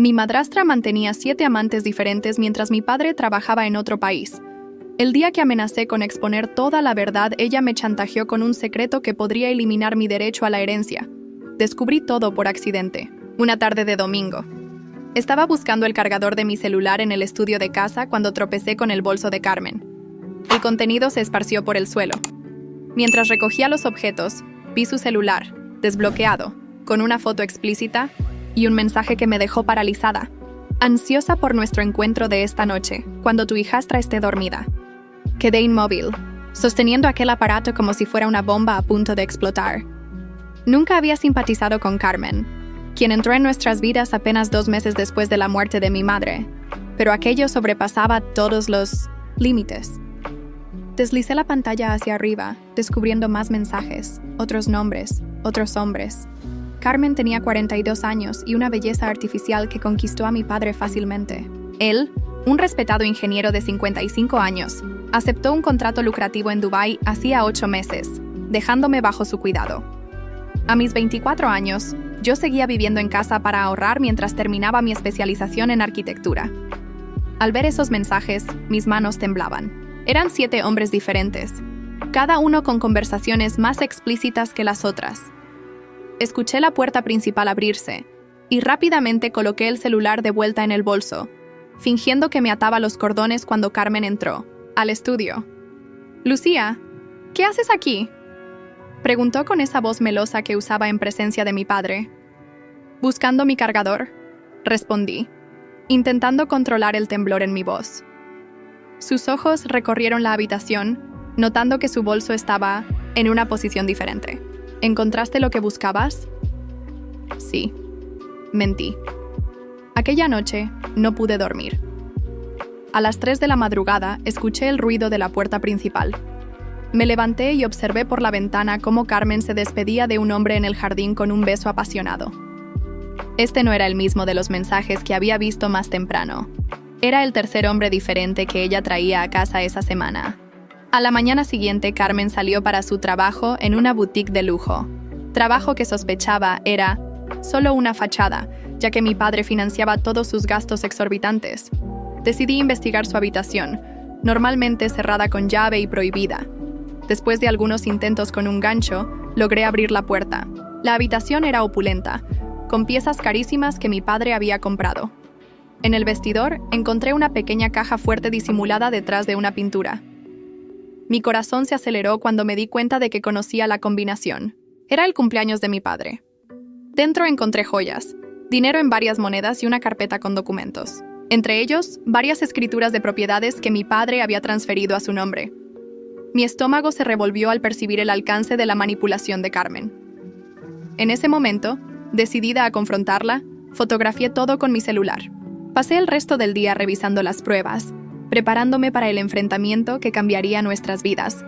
Mi madrastra mantenía 7 amantes diferentes mientras mi padre trabajaba en otro país. El día que amenacé con exponer toda la verdad, ella me chantajeó con un secreto que podría eliminar mi derecho a la herencia. Descubrí todo por accidente, una tarde de domingo. Estaba buscando el cargador de mi celular en el estudio de casa cuando tropecé con el bolso de Carmen. El contenido se esparció por el suelo. Mientras recogía los objetos, vi su celular, desbloqueado, con una foto explícita y un mensaje que me dejó paralizada. Ansiosa por nuestro encuentro de esta noche, cuando tu hijastra esté dormida. Quedé inmóvil, sosteniendo aquel aparato como si fuera una bomba a punto de explotar. Nunca había simpatizado con Carmen, quien entró en nuestras vidas apenas 2 meses después de la muerte de mi madre, pero aquello sobrepasaba todos los límites. Deslicé la pantalla hacia arriba, descubriendo más mensajes, otros nombres, otros hombres. Carmen tenía 42 años y una belleza artificial que conquistó a mi padre fácilmente. Él, un respetado ingeniero de 55 años, aceptó un contrato lucrativo en Dubái hacía 8 meses, dejándome bajo su cuidado. A mis 24 años, yo seguía viviendo en casa para ahorrar mientras terminaba mi especialización en arquitectura. Al ver esos mensajes, mis manos temblaban. Eran 7 hombres diferentes, cada uno con conversaciones más explícitas que las otras. Escuché la puerta principal abrirse y rápidamente coloqué el celular de vuelta en el bolso, fingiendo que me ataba los cordones cuando Carmen entró al estudio. «Lucía, ¿qué haces aquí?», preguntó con esa voz melosa que usaba en presencia de mi padre. «Buscando mi cargador», respondí, intentando controlar el temblor en mi voz. Sus ojos recorrieron la habitación, notando que su bolso estaba en una posición diferente. ¿Encontraste lo que buscabas? Sí, mentí. Aquella noche no pude dormir. A las 3 de la madrugada escuché el ruido de la puerta principal. Me levanté y observé por la ventana cómo Carmen se despedía de un hombre en el jardín con un beso apasionado. Este no era el mismo de los mensajes que había visto más temprano. Era el tercer hombre diferente que ella traía a casa esa semana. A la mañana siguiente, Carmen salió para su trabajo en una boutique de lujo. Trabajo que sospechaba era solo una fachada, ya que mi padre financiaba todos sus gastos exorbitantes. Decidí investigar su habitación, normalmente cerrada con llave y prohibida. Después de algunos intentos con un gancho, logré abrir la puerta. La habitación era opulenta, con piezas carísimas que mi padre había comprado. En el vestidor encontré una pequeña caja fuerte disimulada detrás de una pintura. Mi corazón se aceleró cuando me di cuenta de que conocía la combinación. Era el cumpleaños de mi padre. Dentro encontré joyas, dinero en varias monedas y una carpeta con documentos. Entre ellos, varias escrituras de propiedades que mi padre había transferido a su nombre. Mi estómago se revolvió al percibir el alcance de la manipulación de Carmen. En ese momento, decidida a confrontarla, fotografié todo con mi celular. Pasé el resto del día revisando las pruebas, preparándome para el enfrentamiento que cambiaría nuestras vidas.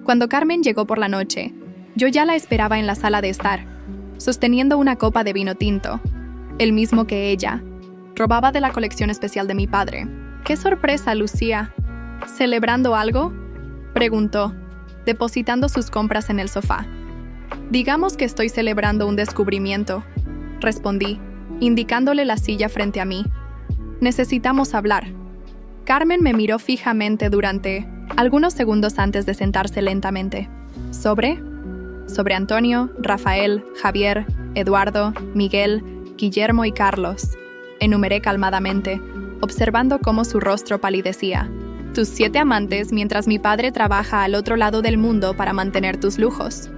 Cuando Carmen llegó por la noche, yo ya la esperaba en la sala de estar, sosteniendo una copa de vino tinto, el mismo que ella robaba de la colección especial de mi padre. «¡Qué sorpresa, Lucía! ¿Celebrando algo?», preguntó, depositando sus compras en el sofá. «Digamos que estoy celebrando un descubrimiento», respondí, indicándole la silla frente a mí. «Necesitamos hablar». Carmen me miró fijamente durante algunos segundos antes de sentarse lentamente. ¿Sobre Antonio, Rafael, Javier, Eduardo, Miguel, Guillermo y Carlos. Enumeré calmadamente, observando cómo su rostro palidecía. Tus 7 amantes mientras mi padre trabaja al otro lado del mundo para mantener tus lujos.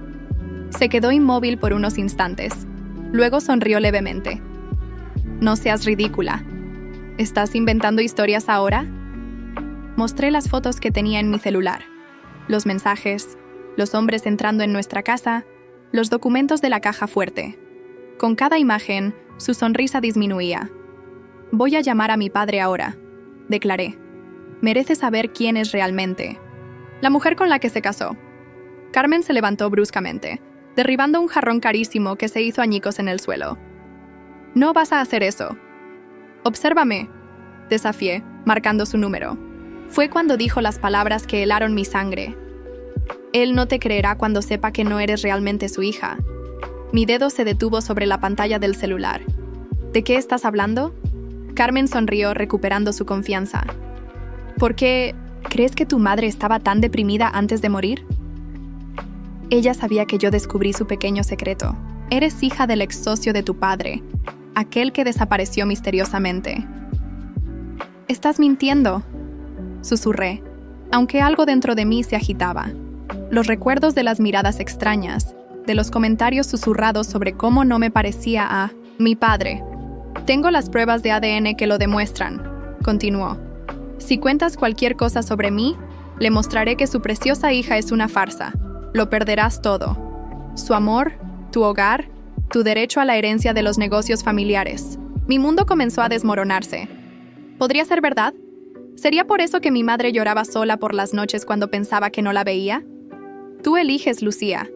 Se quedó inmóvil por unos instantes. Luego sonrió levemente. No seas ridícula. ¿Estás inventando historias ahora? Mostré las fotos que tenía en mi celular. Los mensajes, los hombres entrando en nuestra casa, los documentos de la caja fuerte. Con cada imagen, su sonrisa disminuía. Voy a llamar a mi padre ahora, declaré. Merece saber quién es realmente. La mujer con la que se casó. Carmen se levantó bruscamente, derribando un jarrón carísimo que se hizo añicos en el suelo. No vas a hacer eso. Obsérvame, desafié, marcando su número. Fue cuando dijo las palabras que helaron mi sangre. Él no te creerá cuando sepa que no eres realmente su hija. Mi dedo se detuvo sobre la pantalla del celular. ¿De qué estás hablando? Carmen sonrió, recuperando su confianza. ¿Por qué crees que tu madre estaba tan deprimida antes de morir? Ella sabía que yo descubrí su pequeño secreto. Eres hija del ex socio de tu padre, aquel que desapareció misteriosamente. Estás mintiendo, susurré, aunque algo dentro de mí se agitaba. Los recuerdos de las miradas extrañas, de los comentarios susurrados sobre cómo no me parecía a mi padre. Tengo las pruebas de ADN que lo demuestran, continuó. Si cuentas cualquier cosa sobre mí, le mostraré que su preciosa hija es una farsa. Lo perderás todo. Su amor, tu hogar, tu derecho a la herencia de los negocios familiares. Mi mundo comenzó a desmoronarse. ¿Podría ser verdad? ¿Sería por eso que mi madre lloraba sola por las noches cuando pensaba que no la veía? Tú eliges, Lucía.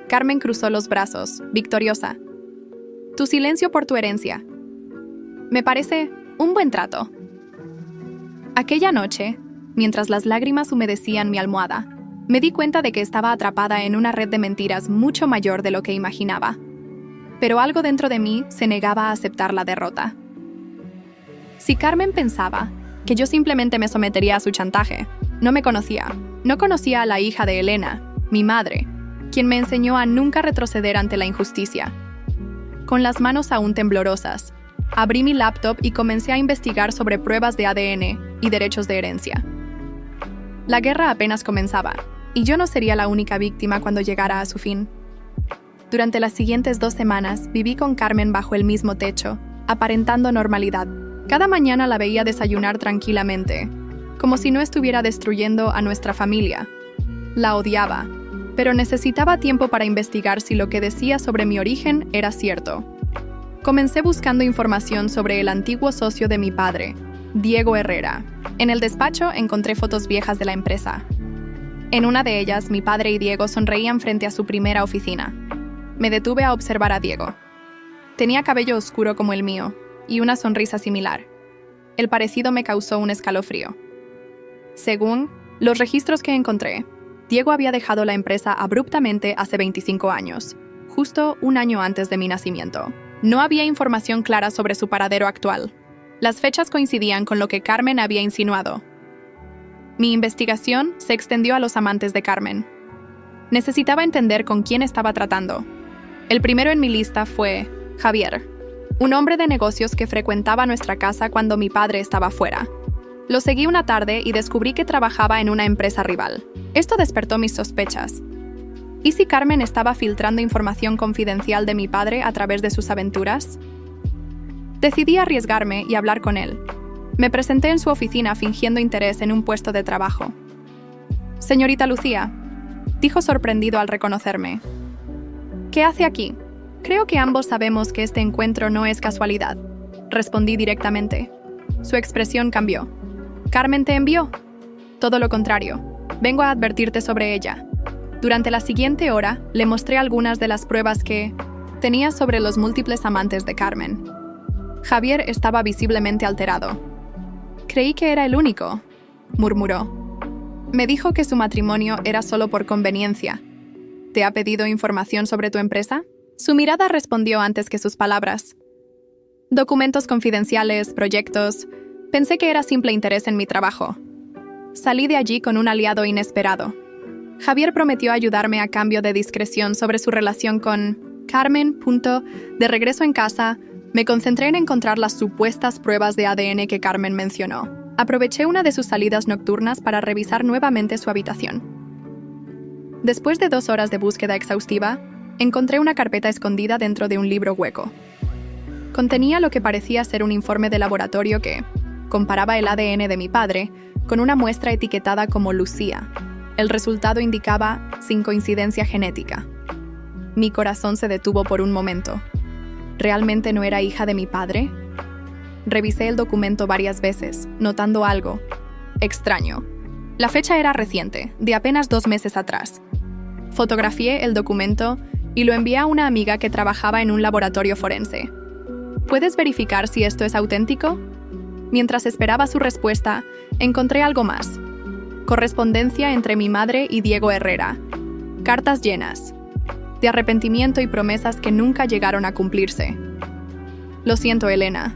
Carmen cruzó los brazos, victoriosa. Tu silencio por tu herencia. Me parece un buen trato. Aquella noche, mientras las lágrimas humedecían mi almohada, me di cuenta de que estaba atrapada en una red de mentiras mucho mayor de lo que imaginaba. Pero algo dentro de mí se negaba a aceptar la derrota. Si Carmen pensaba que yo simplemente me sometería a su chantaje, no me conocía. No conocía a la hija de Elena, mi madre, quien me enseñó a nunca retroceder ante la injusticia. Con las manos aún temblorosas, abrí mi laptop y comencé a investigar sobre pruebas de ADN y derechos de herencia. La guerra apenas comenzaba, y yo no sería la única víctima cuando llegara a su fin. Durante las siguientes 2 semanas viví con Carmen bajo el mismo techo, aparentando normalidad. Cada mañana la veía desayunar tranquilamente, como si no estuviera destruyendo a nuestra familia. La odiaba, pero necesitaba tiempo para investigar si lo que decía sobre mi origen era cierto. Comencé buscando información sobre el antiguo socio de mi padre, Diego Herrera. En el despacho encontré fotos viejas de la empresa. En una de ellas, mi padre y Diego sonreían frente a su primera oficina. Me detuve a observar a Diego. Tenía cabello oscuro como el mío y una sonrisa similar. El parecido me causó un escalofrío. Según los registros que encontré, Diego había dejado la empresa abruptamente hace 25 años, justo un año antes de mi nacimiento. No había información clara sobre su paradero actual. Las fechas coincidían con lo que Carmen había insinuado. Mi investigación se extendió a los amantes de Carmen. Necesitaba entender con quién estaba tratando. El primero en mi lista fue Javier, un hombre de negocios que frecuentaba nuestra casa cuando mi padre estaba fuera. Lo seguí una tarde y descubrí que trabajaba en una empresa rival. Esto despertó mis sospechas. ¿Y si Carmen estaba filtrando información confidencial de mi padre a través de sus aventuras? Decidí arriesgarme y hablar con él. Me presenté en su oficina fingiendo interés en un puesto de trabajo. «Señorita Lucía», dijo sorprendido al reconocerme. «¿Qué hace aquí? Creo que ambos sabemos que este encuentro no es casualidad», respondí directamente. Su expresión cambió. «¿Carmen te envió?» «Todo lo contrario. Vengo a advertirte sobre ella». Durante la siguiente hora, le mostré algunas de las pruebas que tenía sobre los múltiples amantes de Carmen. Javier estaba visiblemente alterado. «Creí que era el único», murmuró. «Me dijo que su matrimonio era solo por conveniencia. ¿Te ha pedido información sobre tu empresa?» Su mirada respondió antes que sus palabras. «Documentos confidenciales, proyectos. Pensé que era simple interés en mi trabajo». Salí de allí con un aliado inesperado. Javier prometió ayudarme a cambio de discreción sobre su relación con Carmen. De regreso en casa, me concentré en encontrar las supuestas pruebas de ADN que Carmen mencionó. Aproveché una de sus salidas nocturnas para revisar nuevamente su habitación. Después de 2 horas de búsqueda exhaustiva, encontré una carpeta escondida dentro de un libro hueco. Contenía lo que parecía ser un informe de laboratorio que comparaba el ADN de mi padre con una muestra etiquetada como Lucía. El resultado indicaba sin coincidencia genética. Mi corazón se detuvo por un momento. ¿Realmente no era hija de mi padre? Revisé el documento varias veces, notando algo extraño. La fecha era reciente, de apenas 2 meses atrás. Fotografié el documento y lo envié a una amiga que trabajaba en un laboratorio forense. ¿Puedes verificar si esto es auténtico? Mientras esperaba su respuesta, encontré algo más. Correspondencia entre mi madre y Diego Herrera. Cartas llenas, de arrepentimiento y promesas que nunca llegaron a cumplirse. Lo siento, Elena.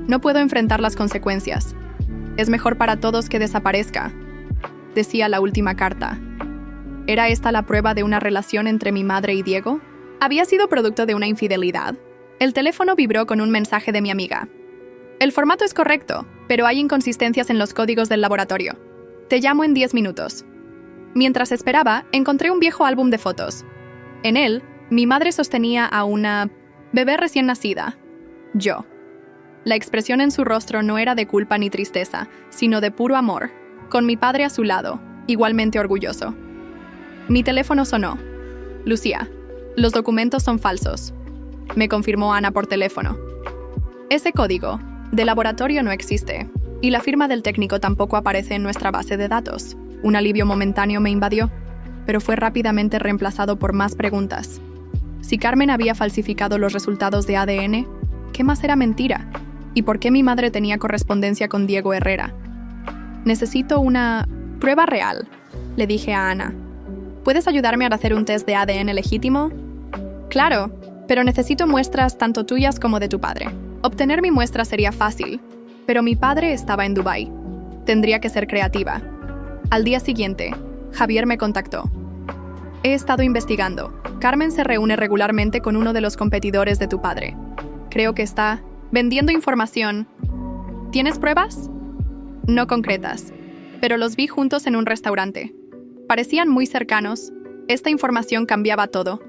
No puedo enfrentar las consecuencias. Es mejor para todos que desaparezca, decía la última carta. ¿Era esta la prueba de una relación entre mi madre y Diego? ¿Había sido producto de una infidelidad? El teléfono vibró con un mensaje de mi amiga. El formato es correcto, pero hay inconsistencias en los códigos del laboratorio. Te llamo en 10 minutos. Mientras esperaba, encontré un viejo álbum de fotos. En él, mi madre sostenía a una bebé recién nacida. Yo. La expresión en su rostro no era de culpa ni tristeza, sino de puro amor, con mi padre a su lado, igualmente orgulloso. Mi teléfono sonó. Lucía, los documentos son falsos, me confirmó Ana por teléfono. Ese código de laboratorio no existe, y la firma del técnico tampoco aparece en nuestra base de datos. Un alivio momentáneo me invadió, pero fue rápidamente reemplazado por más preguntas. Si Carmen había falsificado los resultados de ADN, ¿qué más era mentira? ¿Y por qué mi madre tenía correspondencia con Diego Herrera? Necesito una prueba real, le dije a Ana. ¿Puedes ayudarme a hacer un test de ADN legítimo? Claro, pero necesito muestras tanto tuyas como de tu padre. Obtener mi muestra sería fácil, pero mi padre estaba en Dubái. Tendría que ser creativa. Al día siguiente, Javier me contactó. He estado investigando. Carmen se reúne regularmente con uno de los competidores de tu padre. Creo que está vendiendo información. ¿Tienes pruebas? No concretas, pero los vi juntos en un restaurante. Parecían muy cercanos. Esta información cambiaba todo.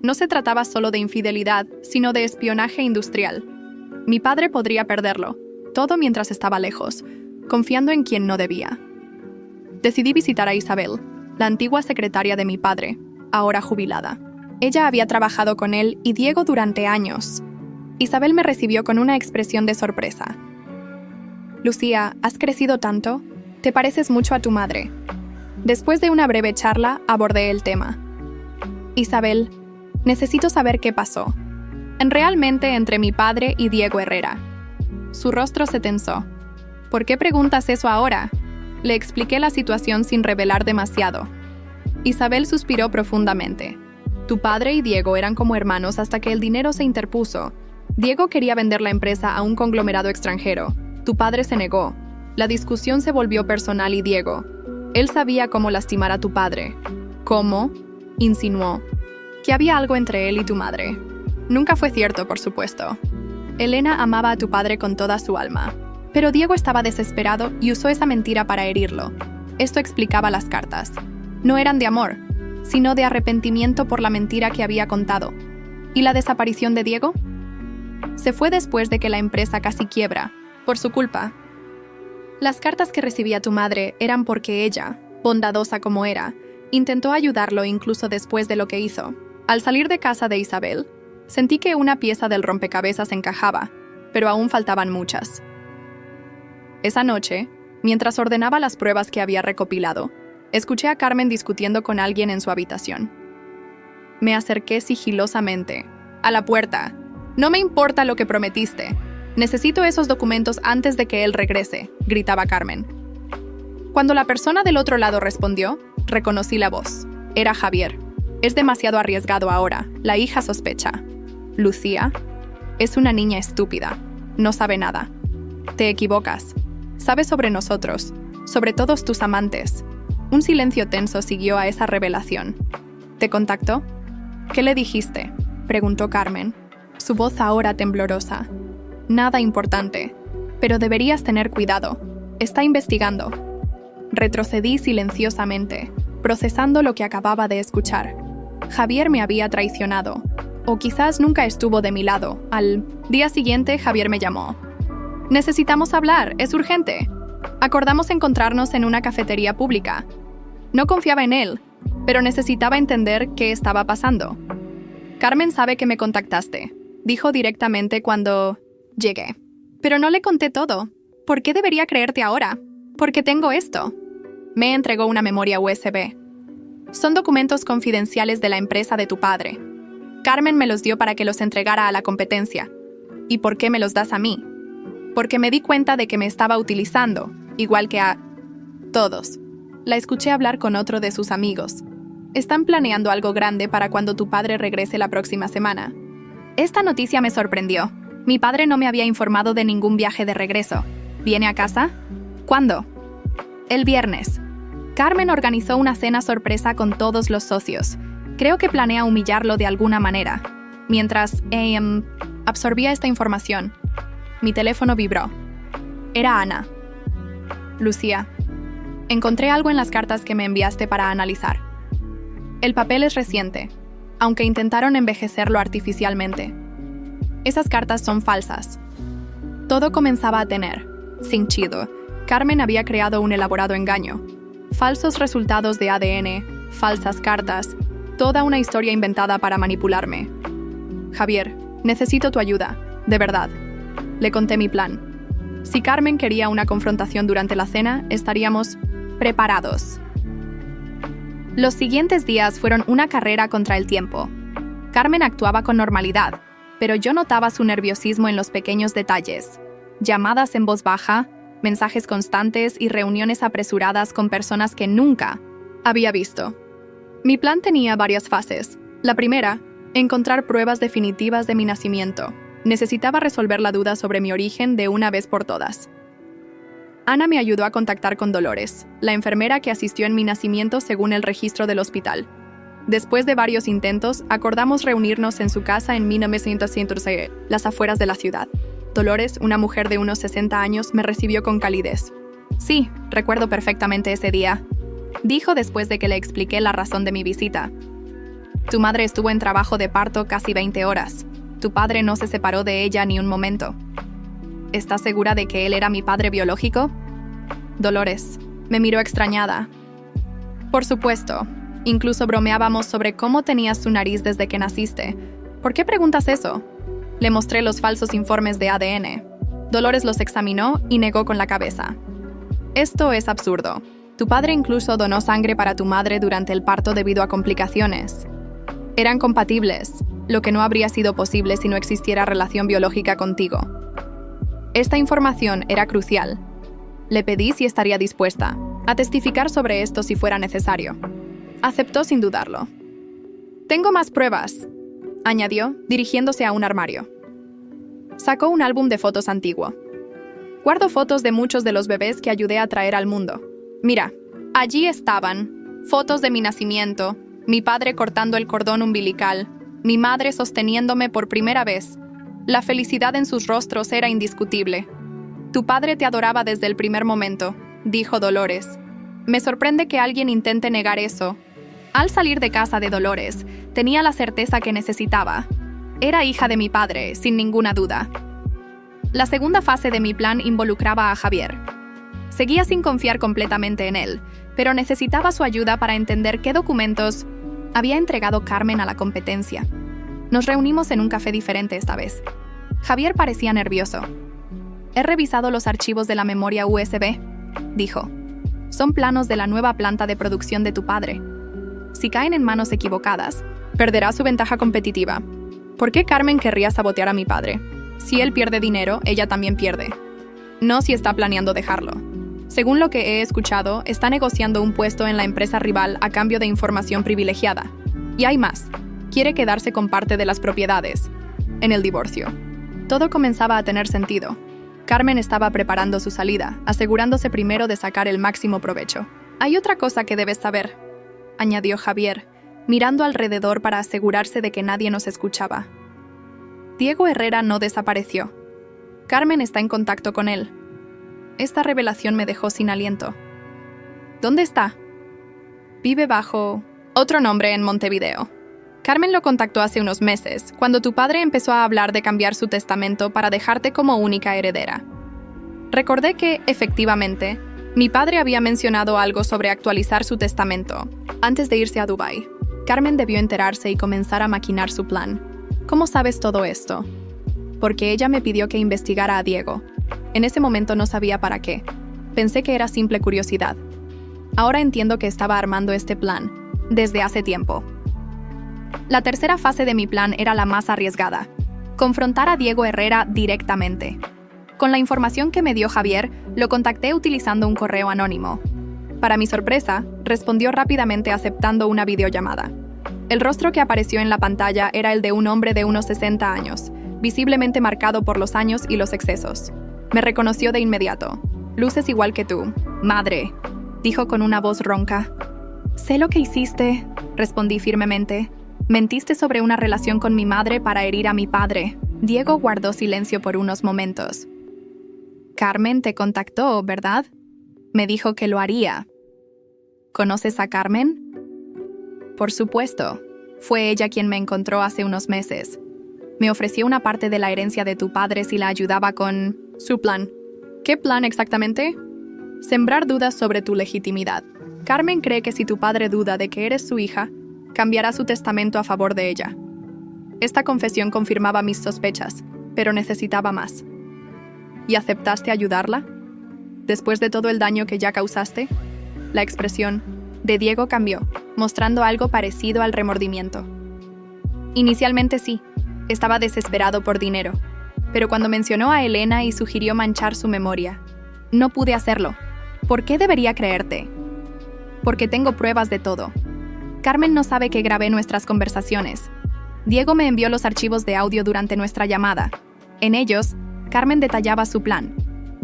No se trataba solo de infidelidad, sino de espionaje industrial. Mi padre podría perderlo, todo mientras estaba lejos, confiando en quien no debía. Decidí visitar a Isabel, la antigua secretaria de mi padre, ahora jubilada. Ella había trabajado con él y Diego durante años. Isabel me recibió con una expresión de sorpresa. Lucía, has crecido tanto. Te pareces mucho a tu madre. Después de una breve charla, abordé el tema. Isabel, necesito saber qué pasó. Realmente entre mi padre y Diego Herrera. Su rostro se tensó. ¿Por qué preguntas eso ahora? Le expliqué la situación sin revelar demasiado. Isabel suspiró profundamente. Tu padre y Diego eran como hermanos hasta que el dinero se interpuso. Diego quería vender la empresa a un conglomerado extranjero. Tu padre se negó. La discusión se volvió personal y Diego. Él sabía cómo lastimar a tu padre. ¿Cómo? Insinuó. Que había algo entre él y tu madre. Nunca fue cierto, por supuesto. Elena amaba a tu padre con toda su alma. Pero Diego estaba desesperado y usó esa mentira para herirlo. Esto explicaba las cartas. No eran de amor, sino de arrepentimiento por la mentira que había contado. ¿Y la desaparición de Diego? Se fue después de que la empresa casi quiebra, por su culpa. Las cartas que recibía tu madre eran porque ella, bondadosa como era, intentó ayudarlo incluso después de lo que hizo. Al salir de casa de Isabel, sentí que una pieza del rompecabezas encajaba, pero aún faltaban muchas. Esa noche, mientras ordenaba las pruebas que había recopilado, escuché a Carmen discutiendo con alguien en su habitación. Me acerqué sigilosamente. A la puerta. No me importa lo que prometiste. Necesito esos documentos antes de que él regrese, gritaba Carmen. Cuando la persona del otro lado respondió, reconocí la voz. Era Javier. Es demasiado arriesgado ahora. La hija sospecha. Lucía es una niña estúpida. No sabe nada. Te equivocas. Sabe sobre nosotros, sobre todos tus amantes. Un silencio tenso siguió a esa revelación. ¿Te contactó? ¿Qué le dijiste?, preguntó Carmen, su voz ahora temblorosa. Nada importante, pero deberías tener cuidado. Está investigando. Retrocedí silenciosamente, procesando lo que acababa de escuchar. Javier me había traicionado, o quizás nunca estuvo de mi lado. Al día siguiente, Javier me llamó. Necesitamos hablar, es urgente. Acordamos encontrarnos en una cafetería pública. No confiaba en él, pero necesitaba entender qué estaba pasando. Carmen sabe que me contactaste, dijo directamente cuando llegué. Pero no le conté todo. ¿Por qué debería creerte ahora? Porque tengo esto. Me entregó una memoria USB. Son documentos confidenciales de la empresa de tu padre. Carmen me los dio para que los entregara a la competencia. ¿Y por qué me los das a mí? Porque me di cuenta de que me estaba utilizando, igual que a todos. La escuché hablar con otro de sus amigos. Están planeando algo grande para cuando tu padre regrese la próxima semana. Esta noticia me sorprendió. Mi padre no me había informado de ningún viaje de regreso. ¿Viene a casa? ¿Cuándo? El viernes. Carmen organizó una cena sorpresa con todos los socios. Creo que planea humillarlo de alguna manera. Mientras absorbía esta información, mi teléfono vibró. Era Ana. Lucía, encontré algo en las cartas que me enviaste para analizar. El papel es reciente, aunque intentaron envejecerlo artificialmente. Esas cartas son falsas. Todo comenzaba a tener sentido. Carmen había creado un elaborado engaño. Falsos resultados de ADN, falsas cartas, toda una historia inventada para manipularme. Javier, necesito tu ayuda, de verdad. Le conté mi plan. Si Carmen quería una confrontación durante la cena, estaríamos preparados. Los siguientes días fueron una carrera contra el tiempo. Carmen actuaba con normalidad, pero yo notaba su nerviosismo en los pequeños detalles. Llamadas en voz baja, mensajes constantes y reuniones apresuradas con personas que nunca había visto. Mi plan tenía varias fases. La primera, encontrar pruebas definitivas de mi nacimiento. Necesitaba resolver la duda sobre mi origen de una vez por todas. Ana me ayudó a contactar con Dolores, la enfermera que asistió en mi nacimiento según el registro del hospital. Después de varios intentos, acordamos reunirnos en su casa en 1906, las afueras de la ciudad. Dolores, una mujer de unos 60 años, me recibió con calidez. Sí, recuerdo perfectamente ese día, dijo después de que le expliqué la razón de mi visita. Tu madre estuvo en trabajo de parto casi 20 horas. Tu padre no se separó de ella ni un momento. ¿Estás segura de que él era mi padre biológico? Dolores me miró extrañada. Por supuesto. Incluso bromeábamos sobre cómo tenías tu nariz desde que naciste. ¿Por qué preguntas eso? Le mostré los falsos informes de ADN. Dolores los examinó y negó con la cabeza. Esto es absurdo. Tu padre incluso donó sangre para tu madre durante el parto debido a complicaciones. Eran compatibles, lo que no habría sido posible si no existiera relación biológica contigo. Esta información era crucial. Le pedí si estaría dispuesta a testificar sobre esto si fuera necesario. Aceptó sin dudarlo. Tengo más pruebas, añadió, dirigiéndose a un armario. Sacó un álbum de fotos antiguo. Guardo fotos de muchos de los bebés que ayudé a traer al mundo. Mira, allí estaban, fotos de mi nacimiento, mi padre cortando el cordón umbilical, mi madre sosteniéndome por primera vez. La felicidad en sus rostros era indiscutible. Tu padre te adoraba desde el primer momento, dijo Dolores. Me sorprende que alguien intente negar eso. Al salir de casa de Dolores, tenía la certeza que necesitaba. Era hija de mi padre, sin ninguna duda. La segunda fase de mi plan involucraba a Javier. Seguía sin confiar completamente en él, pero necesitaba su ayuda para entender qué documentos había entregado Carmen a la competencia. Nos reunimos en un café diferente esta vez. Javier parecía nervioso. He revisado los archivos de la memoria USB, dijo. Son planos de la nueva planta de producción de tu padre. Si caen en manos equivocadas, perderá su ventaja competitiva. ¿Por qué Carmen querría sabotear a mi padre? Si él pierde dinero, ella también pierde. No si está planeando dejarlo. Según lo que he escuchado, está negociando un puesto en la empresa rival a cambio de información privilegiada. Y hay más. Quiere quedarse con parte de las propiedades. En el divorcio. Todo comenzaba a tener sentido. Carmen estaba preparando su salida, asegurándose primero de sacar el máximo provecho. Hay otra cosa que debes saber, añadió Javier, mirando alrededor para asegurarse de que nadie nos escuchaba. Diego Herrera no desapareció. Carmen está en contacto con él. Esta revelación me dejó sin aliento. ¿Dónde está? Vive bajo otro nombre en Montevideo. Carmen lo contactó hace unos meses, cuando tu padre empezó a hablar de cambiar su testamento para dejarte como única heredera. Recordé que, efectivamente, mi padre había mencionado algo sobre actualizar su testamento antes de irse a Dubái. Carmen debió enterarse y comenzar a maquinar su plan. ¿Cómo sabes todo esto? Porque ella me pidió que investigara a Diego. En ese momento no sabía para qué. Pensé que era simple curiosidad. Ahora entiendo que estaba armando este plan desde hace tiempo. La tercera fase de mi plan era la más arriesgada. Confrontar a Diego Herrera directamente. Con la información que me dio Javier, lo contacté utilizando un correo anónimo. Para mi sorpresa, respondió rápidamente aceptando una videollamada. El rostro que apareció en la pantalla era el de un hombre de unos 60 años, visiblemente marcado por los años y los excesos. Me reconoció de inmediato. «Luces igual que tú, madre», dijo con una voz ronca. «Sé lo que hiciste», respondí firmemente. «Mentiste sobre una relación con mi madre para herir a mi padre». Diego guardó silencio por unos momentos. «Carmen te contactó, ¿verdad?», me dijo que lo haría. «¿Conoces a Carmen?». «Por supuesto. Fue ella quien me encontró hace unos meses. Me ofreció una parte de la herencia de tu padre si la ayudaba con su plan». «¿Qué plan exactamente?». «Sembrar dudas sobre tu legitimidad. Carmen cree que si tu padre duda de que eres su hija, cambiará su testamento a favor de ella». Esta confesión confirmaba mis sospechas, pero necesitaba más. «¿Y aceptaste ayudarla? Después de todo el daño que ya causaste?». La expresión de Diego cambió, mostrando algo parecido al remordimiento. «Inicialmente sí, estaba desesperado por dinero, pero cuando mencionó a Elena y sugirió manchar su memoria, no pude hacerlo. ¿Por qué debería creerte?». «Porque tengo pruebas de todo. Carmen no sabe que grabé nuestras conversaciones. Diego me envió los archivos de audio durante nuestra llamada. En ellos, Carmen detallaba su plan: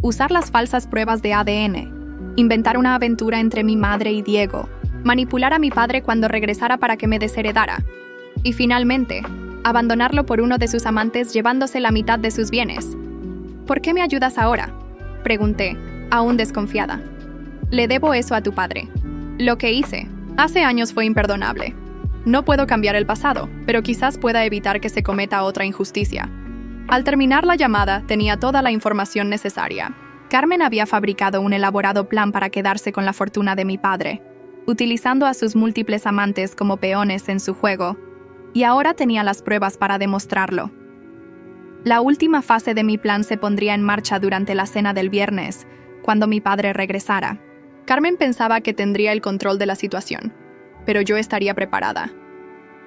usar las falsas pruebas de ADN, inventar una aventura entre mi madre y Diego, manipular a mi padre cuando regresara para que me desheredara, y finalmente, abandonarlo por uno de sus amantes llevándose la mitad de sus bienes». «¿Por qué me ayudas ahora?», pregunté, aún desconfiada. «Le debo eso a tu padre. Lo que hice hace años fue imperdonable. No puedo cambiar el pasado, pero quizás pueda evitar que se cometa otra injusticia». Al terminar la llamada, tenía toda la información necesaria. Carmen había fabricado un elaborado plan para quedarse con la fortuna de mi padre, utilizando a sus múltiples amantes como peones en su juego, y ahora tenía las pruebas para demostrarlo. La última fase de mi plan se pondría en marcha durante la cena del viernes, cuando mi padre regresara. Carmen pensaba que tendría el control de la situación, pero yo estaría preparada.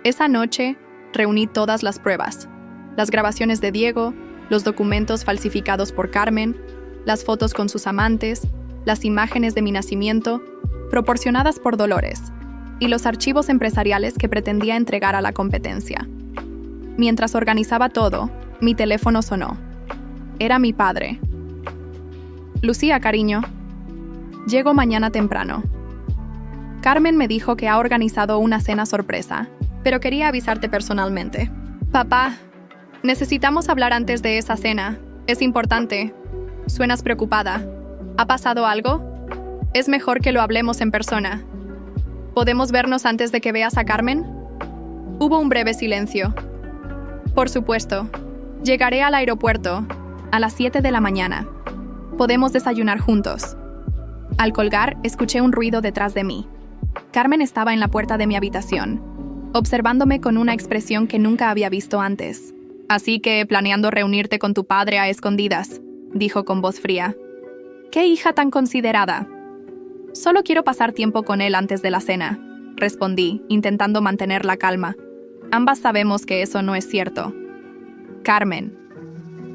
Esa noche, reuní todas las pruebas: las grabaciones de Diego, los documentos falsificados por Carmen, las fotos con sus amantes, las imágenes de mi nacimiento, proporcionadas por Dolores, y los archivos empresariales que pretendía entregar a la competencia. Mientras organizaba todo, mi teléfono sonó. Era mi padre. «Lucía, cariño. Llego mañana temprano. Carmen me dijo que ha organizado una cena sorpresa, pero quería avisarte personalmente». «Papá, necesitamos hablar antes de esa cena. Es importante». «Suenas preocupada. ¿Ha pasado algo? Es mejor que lo hablemos en persona. ¿Podemos vernos antes de que veas a Carmen?». Hubo un breve silencio. «Por supuesto. Llegaré al aeropuerto a las 7 de la mañana. Podemos desayunar juntos». Al colgar, escuché un ruido detrás de mí. Carmen estaba en la puerta de mi habitación, observándome con una expresión que nunca había visto antes. «Así que planeando reunirte con tu padre a escondidas», dijo con voz fría. «¡Qué hija tan considerada!». «Solo quiero pasar tiempo con él antes de la cena», respondí, intentando mantener la calma. Ambas sabemos que eso no es cierto. Carmen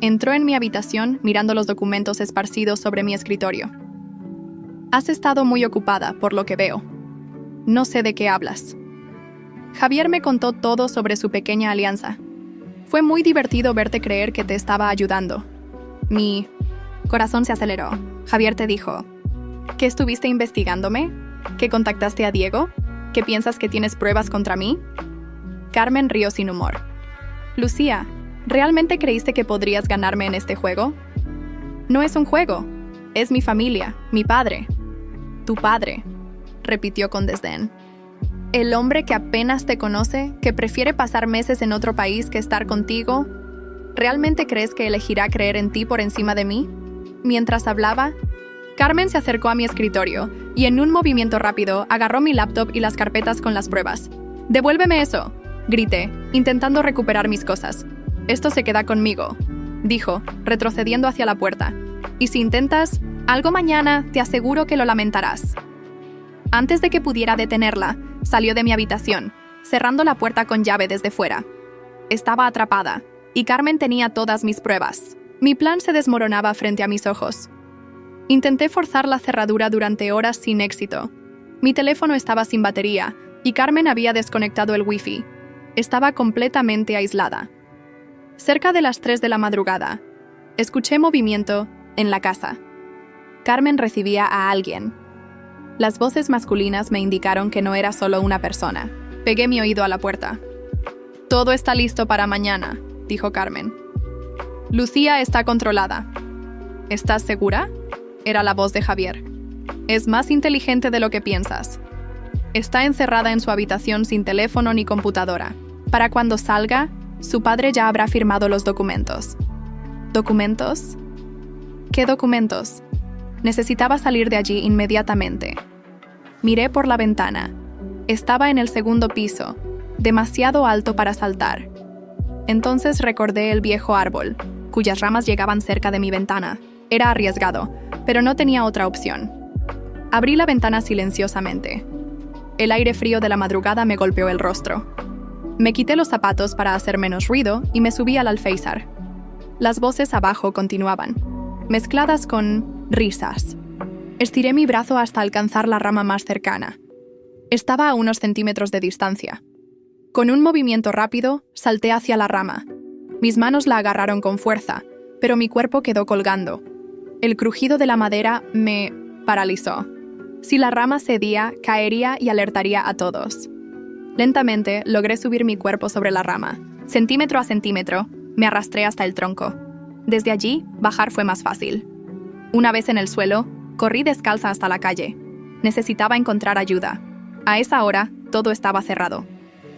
entró en mi habitación mirando los documentos esparcidos sobre mi escritorio. «Has estado muy ocupada, por lo que veo. No sé de qué hablas». Javier me contó todo sobre su pequeña alianza. «Fue muy divertido verte creer que te estaba ayudando». Mi corazón se aceleró. «Javier te dijo que estuviste investigándome, que contactaste a Diego, que piensas que tienes pruebas contra mí». Carmen rió sin humor. «Lucía, ¿realmente creíste que podrías ganarme en este juego? No es un juego. Es mi familia, mi padre». «Tu padre», repitió con desdén. «El hombre que apenas te conoce, que prefiere pasar meses en otro país que estar contigo. ¿Realmente crees que elegirá creer en ti por encima de mí?». Mientras hablaba, Carmen se acercó a mi escritorio y en un movimiento rápido agarró mi laptop y las carpetas con las pruebas. «¡Devuélveme eso!», grité, intentando recuperar mis cosas. «Esto se queda conmigo», dijo, retrocediendo hacia la puerta. «Y si intentas algo mañana, te aseguro que lo lamentarás». Antes de que pudiera detenerla, salió de mi habitación, cerrando la puerta con llave desde fuera. Estaba atrapada, y Carmen tenía todas mis pruebas. Mi plan se desmoronaba frente a mis ojos. Intenté forzar la cerradura durante horas sin éxito. Mi teléfono estaba sin batería, y Carmen había desconectado el wifi. Estaba completamente aislada. Cerca de las 3 de la madrugada, escuché movimiento en la casa. Carmen recibía a alguien. Las voces masculinas me indicaron que no era solo una persona. Pegué mi oído a la puerta. «Todo está listo para mañana», dijo Carmen. «Lucía está controlada». «¿Estás segura?», era la voz de Javier. «Es más inteligente de lo que piensas. Está encerrada en su habitación sin teléfono ni computadora. Para cuando salga, su padre ya habrá firmado los documentos». ¿Documentos? ¿Qué documentos? Necesitaba salir de allí inmediatamente. Miré por la ventana. Estaba en el segundo piso, demasiado alto para saltar. Entonces recordé el viejo árbol, cuyas ramas llegaban cerca de mi ventana. Era arriesgado, pero no tenía otra opción. Abrí la ventana silenciosamente. El aire frío de la madrugada me golpeó el rostro. Me quité los zapatos para hacer menos ruido y me subí al alféizar. Las voces abajo continuaban, mezcladas con risas. Estiré mi brazo hasta alcanzar la rama más cercana. Estaba a unos centímetros de distancia. Con un movimiento rápido, salté hacia la rama. Mis manos la agarraron con fuerza, pero mi cuerpo quedó colgando. El crujido de la madera me paralizó. Si la rama cedía, caería y alertaría a todos. Lentamente, logré subir mi cuerpo sobre la rama. Centímetro a centímetro, me arrastré hasta el tronco. Desde allí, bajar fue más fácil. Una vez en el suelo, corrí descalza hasta la calle. Necesitaba encontrar ayuda. A esa hora, todo estaba cerrado.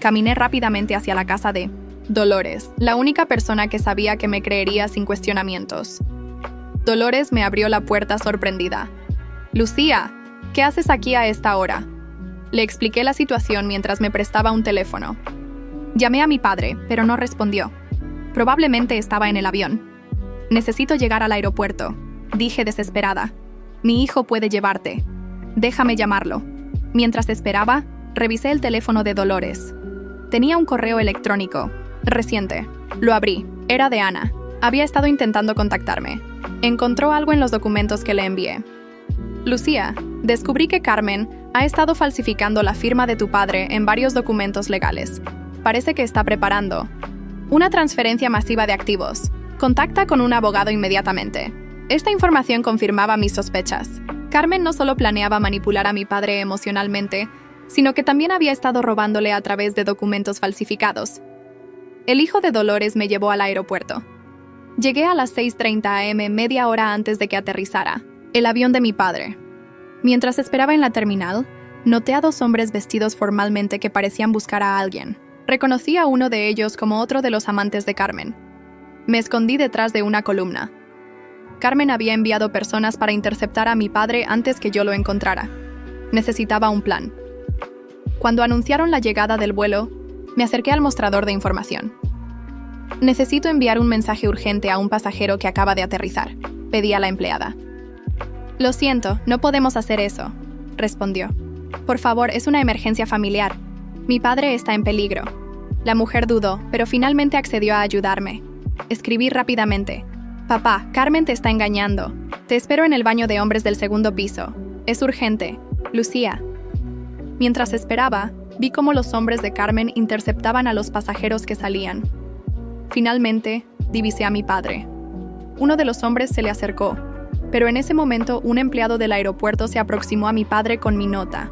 Caminé rápidamente hacia la casa de Dolores, la única persona que sabía que me creería sin cuestionamientos. Dolores me abrió la puerta sorprendida. «Lucía, ¿qué haces aquí a esta hora?». Le expliqué la situación mientras me prestaba un teléfono. Llamé a mi padre, pero no respondió. Probablemente estaba en el avión. «Necesito llegar al aeropuerto», dije desesperada. «Mi hijo puede llevarte. Déjame llamarlo». Mientras esperaba, revisé el teléfono de Dolores. Tenía un correo electrónico reciente. Lo abrí. Era de Ana. Había estado intentando contactarme. Encontró algo en los documentos que le envié. «Lucía, descubrí que Carmen ha estado falsificando la firma de tu padre en varios documentos legales. Parece que está preparando una transferencia masiva de activos. Contacta con un abogado inmediatamente». Esta información confirmaba mis sospechas. Carmen no solo planeaba manipular a mi padre emocionalmente, sino que también había estado robándole a través de documentos falsificados. El hijo de Dolores me llevó al aeropuerto. Llegué a las 6:30 am, media hora antes de que aterrizara el avión de mi padre. Mientras esperaba en la terminal, noté a 2 hombres vestidos formalmente que parecían buscar a alguien. Reconocí a uno de ellos como otro de los amantes de Carmen. Me escondí detrás de una columna. Carmen había enviado personas para interceptar a mi padre antes que yo lo encontrara. Necesitaba un plan. Cuando anunciaron la llegada del vuelo, me acerqué al mostrador de información. «Necesito enviar un mensaje urgente a un pasajero que acaba de aterrizar», pedí a la empleada. «Lo siento, no podemos hacer eso», respondió. «Por favor, es una emergencia familiar. Mi padre está en peligro». La mujer dudó, pero finalmente accedió a ayudarme. Escribí rápidamente. «Papá, Carmen te está engañando. Te espero en el baño de hombres del segundo piso. Es urgente. Lucía». Mientras esperaba, vi cómo los hombres de Carmen interceptaban a los pasajeros que salían. Finalmente, divisé a mi padre. Uno de los hombres se le acercó, pero en ese momento un empleado del aeropuerto se aproximó a mi padre con mi nota.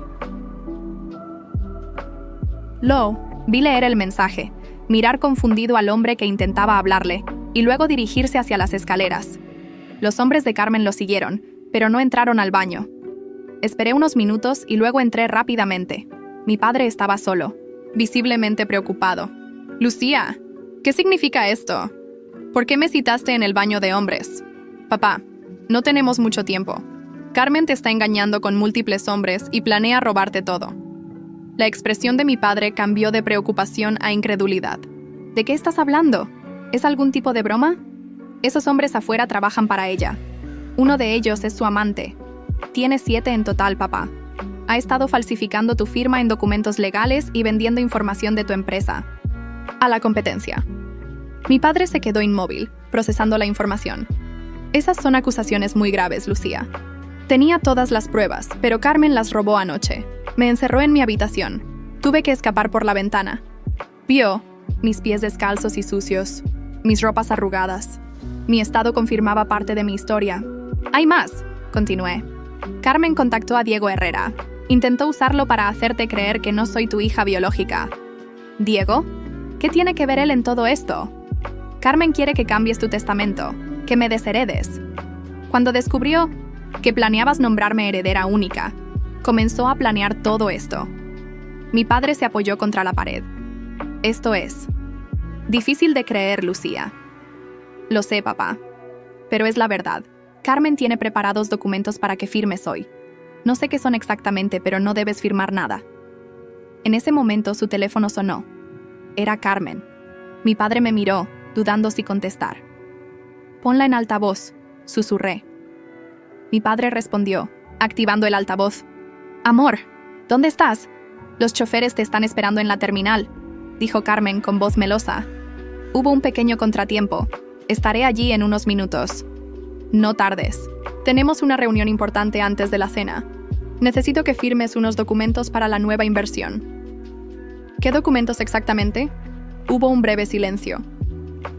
Vi leer el mensaje, mirar confundido al hombre que intentaba hablarle, y luego dirigirse hacia las escaleras. Los hombres de Carmen lo siguieron, pero no entraron al baño. Esperé unos minutos y luego entré rápidamente. Mi padre estaba solo, visiblemente preocupado. «Lucía, ¿qué significa esto? ¿Por qué me citaste en el baño de hombres?» «Papá, no tenemos mucho tiempo. Carmen te está engañando con múltiples hombres y planea robarte todo». La expresión de mi padre cambió de preocupación a incredulidad. «¿De qué estás hablando? ¿Es algún tipo de broma? Esos hombres afuera trabajan para ella. Uno de ellos es su amante. Tiene 7 en total, papá. Ha estado falsificando tu firma en documentos legales y vendiendo información de tu empresa a la competencia». Mi padre se quedó inmóvil, procesando la información. «Esas son acusaciones muy graves, Lucía. Tenía todas las pruebas, pero Carmen las robó anoche. Me encerró en mi habitación. Tuve que escapar por la ventana. Vio mis pies descalzos y sucios. mis ropas arrugadas. Mi estado confirmaba parte de mi historia. «Hay más», continué. «Carmen contactó a Diego Herrera. Intentó usarlo para hacerte creer que no soy tu hija biológica». «¿Diego? ¿Qué tiene que ver él en todo esto?» «Carmen quiere que cambies tu testamento, que me desheredes». Cuando descubrió que planeabas nombrarme heredera única, comenzó a planear todo esto. Mi padre se apoyó contra la pared. «Esto es difícil de creer, Lucía». «Lo sé, papá. Pero es la verdad. Carmen tiene preparados documentos para que firmes hoy. No sé qué son exactamente, pero no debes firmar nada». En ese momento su teléfono sonó. Era Carmen. Mi padre me miró, dudando si contestar. «Ponla en altavoz», susurré. Mi padre respondió, activando el altavoz. «Amor, ¿dónde estás? Los choferes te están esperando en la terminal», dijo Carmen con voz melosa. «Hubo un pequeño contratiempo. Estaré allí en unos minutos». «No tardes. Tenemos una reunión importante antes de la cena. Necesito que firmes unos documentos para la nueva inversión». «¿Qué documentos exactamente?» Hubo un breve silencio.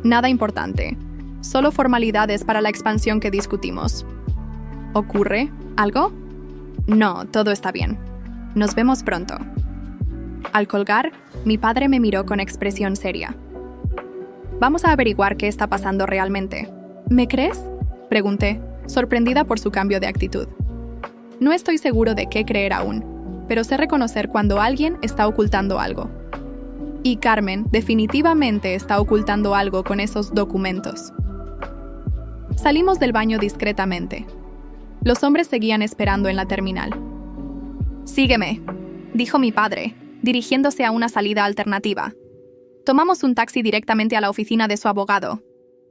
«Nada importante. Solo formalidades para la expansión que discutimos». «¿Ocurre algo?» «No, todo está bien. Nos vemos pronto». Al colgar, mi padre me miró con expresión seria. «Vamos a averiguar qué está pasando realmente. ¿Me crees?», pregunté, sorprendida por su cambio de actitud. No estoy seguro de qué creer aún, pero sé reconocer cuando alguien está ocultando algo. Y Carmen definitivamente está ocultando algo con esos documentos. Salimos del baño discretamente. Los hombres seguían esperando en la terminal. «Sígueme», dijo mi padre, dirigiéndose a una salida alternativa. Tomamos un taxi directamente a la oficina de su abogado.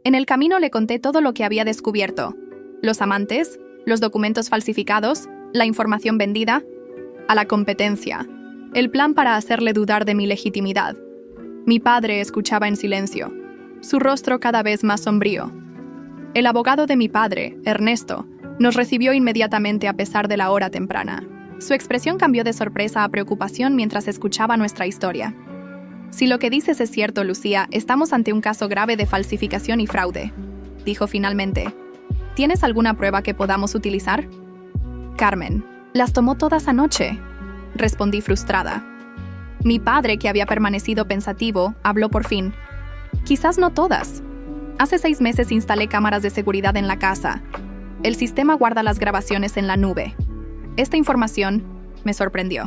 En el camino le conté todo lo que había descubierto: los amantes, los documentos falsificados, la información vendida, a la competencia, el plan para hacerle dudar de mi legitimidad. Mi padre escuchaba en silencio, su rostro cada vez más sombrío. El abogado de mi padre, Ernesto, nos recibió inmediatamente a pesar de la hora temprana. Su expresión cambió de sorpresa a preocupación mientras escuchaba nuestra historia. «Si lo que dices es cierto, Lucía, estamos ante un caso grave de falsificación y fraude», dijo finalmente. «¿Tienes alguna prueba que podamos utilizar?» «Carmen, las tomó todas anoche», respondí frustrada. Mi padre, que había permanecido pensativo, habló por fin. «Quizás no todas. Hace 6 meses instalé cámaras de seguridad en la casa. El sistema guarda las grabaciones en la nube». Esta información me sorprendió.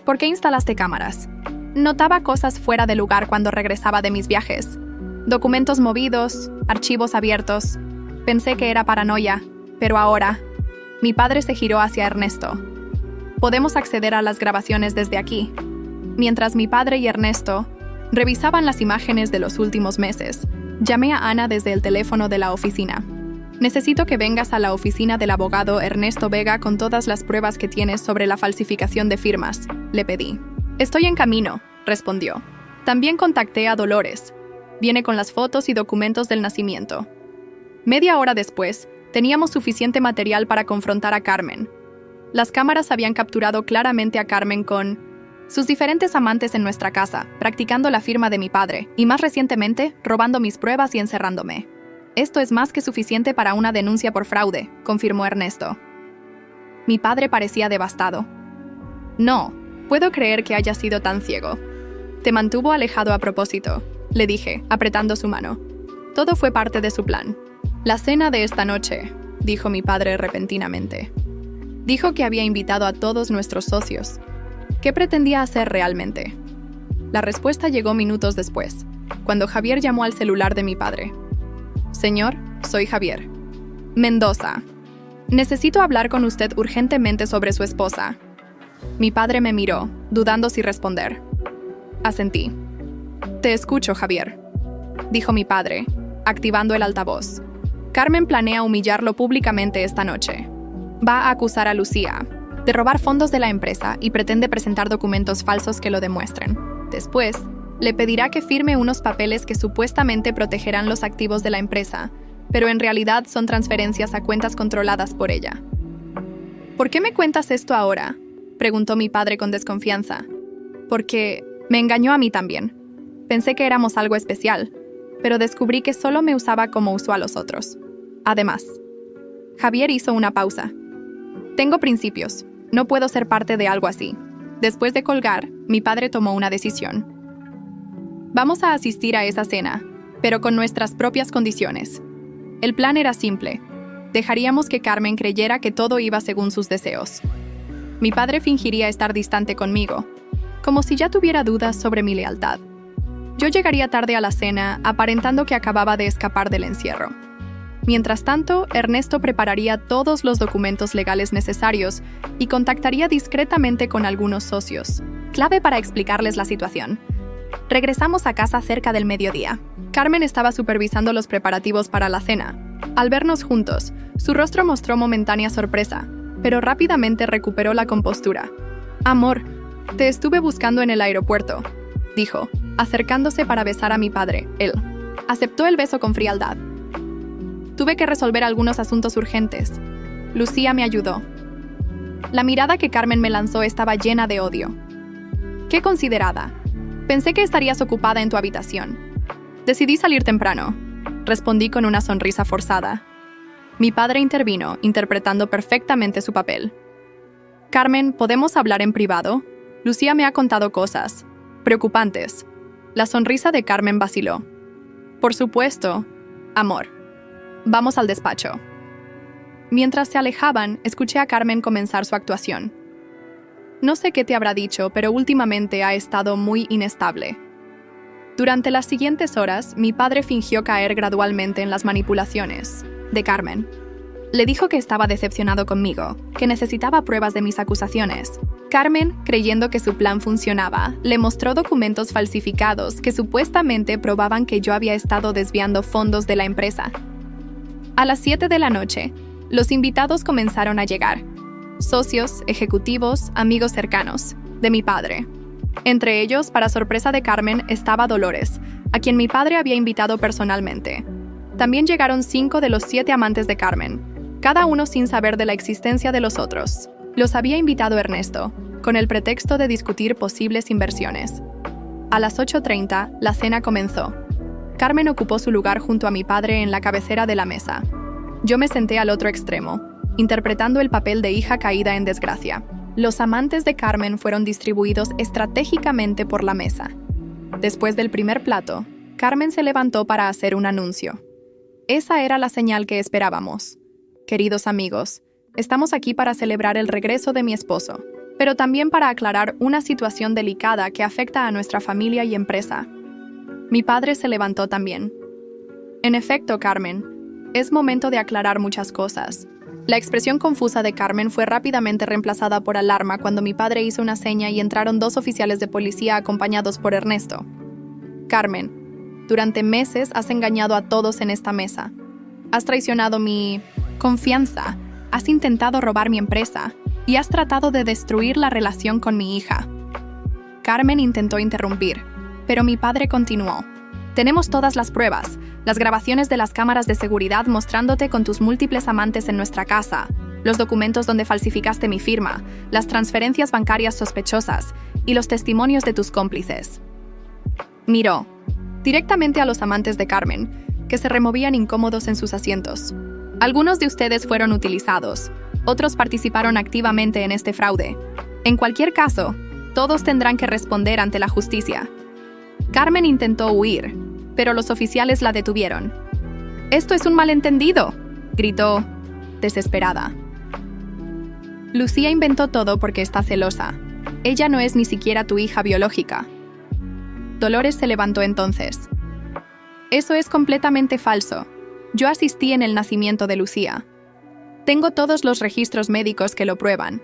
«¿Por qué instalaste cámaras?» «Notaba cosas fuera de lugar cuando regresaba de mis viajes. Documentos movidos, archivos abiertos. Pensé que era paranoia, pero ahora...» Mi padre se giró hacia Ernesto. «Podemos acceder a las grabaciones desde aquí». Mientras mi padre y Ernesto revisaban las imágenes de los últimos meses, llamé a Ana desde el teléfono de la oficina. «Necesito que vengas a la oficina del abogado Ernesto Vega con todas las pruebas que tienes sobre la falsificación de firmas», le pedí. «Estoy en camino», respondió. «También contacté a Dolores. Viene con las fotos y documentos del nacimiento». Media hora después, teníamos suficiente material para confrontar a Carmen. Las cámaras habían capturado claramente a Carmen con sus diferentes amantes en nuestra casa, practicando la firma de mi padre, y más recientemente, robando mis pruebas y encerrándome. «Esto es más que suficiente para una denuncia por fraude», confirmó Ernesto. Mi padre parecía devastado. «No puedo creer que haya sido tan ciego. Te mantuvo alejado a propósito», le dije, apretando su mano. «Todo fue parte de su plan». «La cena de esta noche», dijo mi padre repentinamente. Dijo que había invitado a todos nuestros socios. ¿Qué pretendía hacer realmente? La respuesta llegó minutos después, cuando Javier llamó al celular de mi padre. «Señor, soy Javier. Mendoza. Necesito hablar con usted urgentemente sobre su esposa». Mi padre me miró, dudando si responder. Asentí. «Te escucho, Javier», dijo mi padre, activando el altavoz. «Carmen planea humillarlo públicamente esta noche. Va a acusar a Lucía de robar fondos de la empresa y pretende presentar documentos falsos que lo demuestren. Después, le pedirá que firme unos papeles que supuestamente protegerán los activos de la empresa, pero en realidad son transferencias a cuentas controladas por ella». «¿Por qué me cuentas esto ahora?», preguntó mi padre con desconfianza. «Porque me engañó a mí también. Pensé que éramos algo especial, pero descubrí que solo me usaba como usó a los otros. Además, Javier hizo una pausa. Tengo principios. No puedo ser parte de algo así. Después de colgar, mi padre tomó una decisión. Vamos a asistir a esa cena, pero con nuestras propias condiciones. El plan era simple. Dejaríamos que Carmen creyera que todo iba según sus deseos. Mi padre fingiría estar distante conmigo, como si ya tuviera dudas sobre mi lealtad. Yo llegaría tarde a la cena, aparentando que acababa de escapar del encierro. Mientras tanto, Ernesto prepararía todos los documentos legales necesarios y contactaría discretamente con algunos socios. Clave para explicarles la situación. Regresamos a casa cerca del mediodía. Carmen estaba supervisando los preparativos para la cena. Al vernos juntos, su rostro mostró momentánea sorpresa, pero rápidamente recuperó la compostura. «Amor, te estuve buscando en el aeropuerto», dijo, acercándose para besar a mi padre. Él aceptó el beso con frialdad. Tuve que resolver algunos asuntos urgentes. Lucía me ayudó. La mirada que Carmen me lanzó estaba llena de odio. «Qué considerada. Pensé que estarías ocupada en tu habitación. Decidí salir temprano», respondí con una sonrisa forzada. Mi padre intervino, interpretando perfectamente su papel. «Carmen, ¿podemos hablar en privado? Lucía me ha contado cosas preocupantes». La sonrisa de Carmen vaciló. «Por supuesto, amor. Vamos al despacho». Mientras se alejaban, escuché a Carmen comenzar su actuación. «No sé qué te habrá dicho, pero últimamente ha estado muy inestable». Durante las siguientes horas, mi padre fingió caer gradualmente en las manipulaciones de Carmen. Le dijo que estaba decepcionado conmigo, que necesitaba pruebas de mis acusaciones. Carmen, creyendo que su plan funcionaba, le mostró documentos falsificados que supuestamente probaban que yo había estado desviando fondos de la empresa. A las 7 de la noche, los invitados comenzaron a llegar. Socios, ejecutivos, amigos cercanos de mi padre. Entre ellos, para sorpresa de Carmen, estaba Dolores, a quien mi padre había invitado personalmente. También llegaron 5 de los 7 amantes de Carmen, cada uno sin saber de la existencia de los otros. Los había invitado Ernesto, con el pretexto de discutir posibles inversiones. A las 8:30, la cena comenzó. Carmen ocupó su lugar junto a mi padre en la cabecera de la mesa. Yo me senté al otro extremo, interpretando el papel de hija caída en desgracia. Los amantes de Carmen fueron distribuidos estratégicamente por la mesa. Después del primer plato, Carmen se levantó para hacer un anuncio. Esa era la señal que esperábamos. Queridos amigos, estamos aquí para celebrar el regreso de mi esposo, pero también para aclarar una situación delicada que afecta a nuestra familia y empresa. Mi padre se levantó también. En efecto, Carmen, es momento de aclarar muchas cosas. La expresión confusa de Carmen fue rápidamente reemplazada por alarma cuando mi padre hizo una seña y entraron 2 oficiales de policía acompañados por Ernesto. Carmen, durante meses has engañado a todos en esta mesa. Has traicionado mi confianza, has intentado robar mi empresa y has tratado de destruir la relación con mi hija. Carmen intentó interrumpir, pero mi padre continuó. Tenemos todas las pruebas, las grabaciones de las cámaras de seguridad mostrándote con tus múltiples amantes en nuestra casa, los documentos donde falsificaste mi firma, las transferencias bancarias sospechosas y los testimonios de tus cómplices. Miró directamente a los amantes de Carmen, que se removían incómodos en sus asientos. Algunos de ustedes fueron utilizados, otros participaron activamente en este fraude. En cualquier caso, todos tendrán que responder ante la justicia. Carmen intentó huir, pero los oficiales la detuvieron. «¡Esto es un malentendido!», gritó, desesperada. «Lucía inventó todo porque está celosa. Ella no es ni siquiera tu hija biológica». Dolores se levantó entonces. «Eso es completamente falso. Yo asistí en el nacimiento de Lucía. Tengo todos los registros médicos que lo prueban.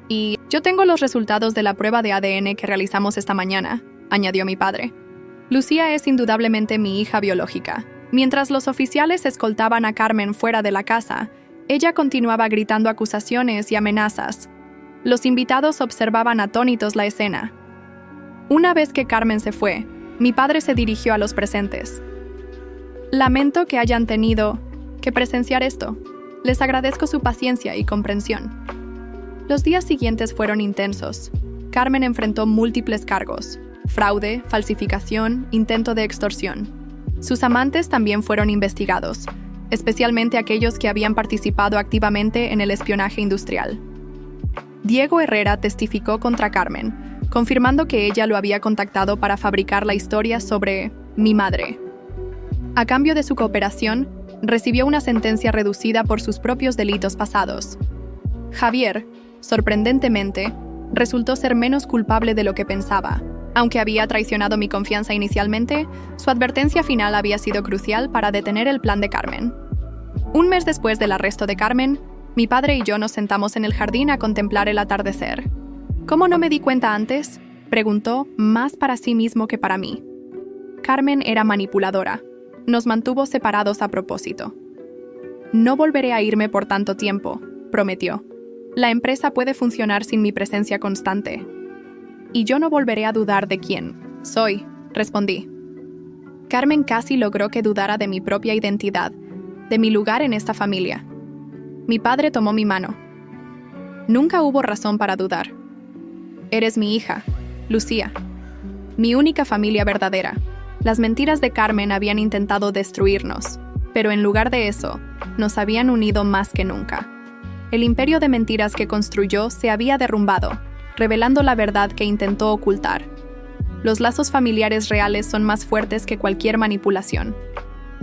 Y yo tengo los resultados de la prueba de ADN que realizamos esta mañana», añadió mi padre. «Lucía es indudablemente mi hija biológica». Mientras los oficiales escoltaban a Carmen fuera de la casa, ella continuaba gritando acusaciones y amenazas. Los invitados observaban atónitos la escena. Una vez que Carmen se fue, mi padre se dirigió a los presentes. «Lamento que hayan tenido que presenciar esto. Les agradezco su paciencia y comprensión». Los días siguientes fueron intensos. Carmen enfrentó múltiples cargos: fraude, falsificación, intento de extorsión. Sus amantes también fueron investigados, especialmente aquellos que habían participado activamente en el espionaje industrial. Diego Herrera testificó contra Carmen, confirmando que ella lo había contactado para fabricar la historia sobre mi madre. A cambio de su cooperación, recibió una sentencia reducida por sus propios delitos pasados. Javier, sorprendentemente, resultó ser menos culpable de lo que pensaba. Aunque había traicionado mi confianza inicialmente, su advertencia final había sido crucial para detener el plan de Carmen. Un mes después del arresto de Carmen, mi padre y yo nos sentamos en el jardín a contemplar el atardecer. ¿Cómo no me di cuenta antes?, preguntó, más para sí mismo que para mí. Carmen era manipuladora. Nos mantuvo separados a propósito. No volveré a irme por tanto tiempo, prometió. La empresa puede funcionar sin mi presencia constante. Y yo no volveré a dudar de quién soy, respondí. Carmen casi logró que dudara de mi propia identidad, de mi lugar en esta familia. Mi padre tomó mi mano. Nunca hubo razón para dudar. Eres mi hija, Lucía. Mi única familia verdadera. Las mentiras de Carmen habían intentado destruirnos, pero en lugar de eso, nos habían unido más que nunca. El imperio de mentiras que construyó se había derrumbado, revelando la verdad que intentó ocultar. Los lazos familiares reales son más fuertes que cualquier manipulación.